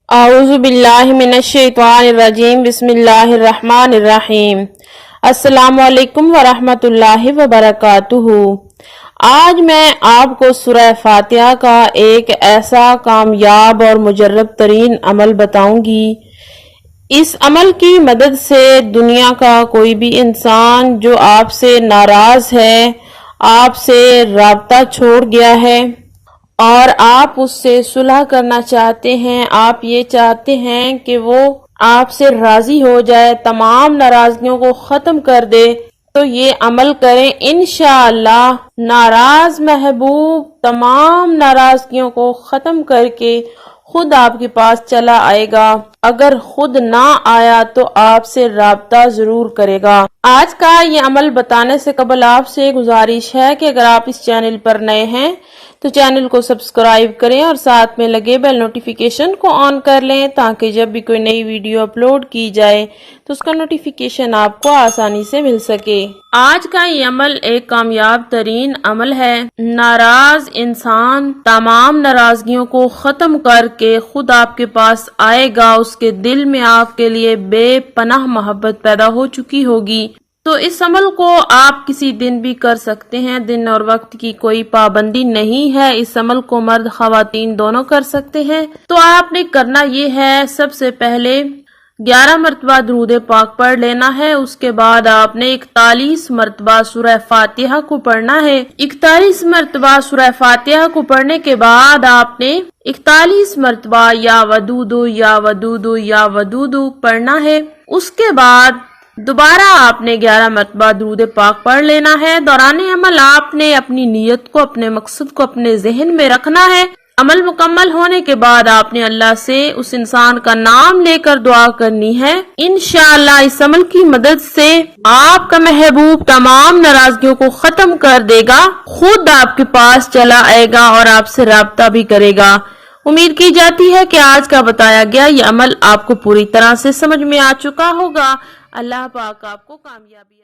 اعوذ باللہ من الشیطان الرجیم بسم اللہ الرحمن الرحیم السلام علیکم ورحمۃ اللہ وبرکاتہ۔ آج میں آپ کو سورہ فاتحہ کا ایک ایسا کامیاب اور مجرب ترین عمل بتاؤں گی۔ اس عمل کی مدد سے دنیا کا کوئی بھی انسان جو آپ سے ناراض ہے، آپ سے رابطہ چھوڑ گیا ہے اور آپ اس سے صلح کرنا چاہتے ہیں، آپ یہ چاہتے ہیں کہ وہ آپ سے راضی ہو جائے، تمام ناراضگیوں کو ختم کر دے، تو یہ عمل کریں۔ انشاءاللہ ناراض محبوب تمام ناراضگیوں کو ختم کر کے خود آپ کے پاس چلا آئے گا۔ اگر خود نہ آیا تو آپ سے رابطہ ضرور کرے گا۔ آج کا یہ عمل بتانے سے قبل آپ سے گزارش ہے کہ اگر آپ اس چینل پر نئے ہیں تو چینل کو سبسکرائب کریں اور ساتھ میں لگے بیل نوٹیفیکیشن کو آن کر لیں تاکہ جب بھی کوئی نئی ویڈیو اپلوڈ کی جائے تو اس کا نوٹیفیکیشن آپ کو آسانی سے مل سکے۔ آج کا یہ عمل ایک کامیاب ترین عمل ہے۔ ناراض انسان تمام ناراضگیوں کو ختم کر کے خود آپ کے پاس آئے گا، اس کے دل میں آپ کے لیے بے پناہ محبت پیدا ہو چکی ہوگی۔ تو اس عمل کو آپ کسی دن بھی کر سکتے ہیں، دن اور وقت کی کوئی پابندی نہیں ہے، اس عمل کو مرد خواتین دونوں کر سکتے ہیں۔ تو آپ نے کرنا یہ ہے، سب سے پہلے 11 مرتبہ درود پاک پڑھ لینا ہے، اس کے بعد آپ نے 41 مرتبہ سورہ فاتحہ کو پڑھنا ہے۔ 41 مرتبہ سورہ فاتحہ کو پڑھنے کے بعد آپ نے 41 مرتبہ یا ودودو یا ودودو یا ودودو پڑھنا ہے۔ اس کے بعد دوبارہ آپ نے 11 مرتبہ درود پاک پڑھ لینا ہے۔ دوران عمل آپ نے اپنی نیت کو، اپنے مقصد کو اپنے ذہن میں رکھنا ہے۔ عمل مکمل ہونے کے بعد آپ نے اللہ سے اس انسان کا نام لے کر دعا کرنی ہے۔ انشاءاللہ اس عمل کی مدد سے آپ کا محبوب تمام ناراضگیوں کو ختم کر دے گا، خود آپ کے پاس چلا آئے گا اور آپ سے رابطہ بھی کرے گا۔ امید کی جاتی ہے کہ آج کا بتایا گیا یہ عمل آپ کو پوری طرح سے سمجھ میں آ چکا ہوگا۔ اللہ پاک آپ کو کامیابی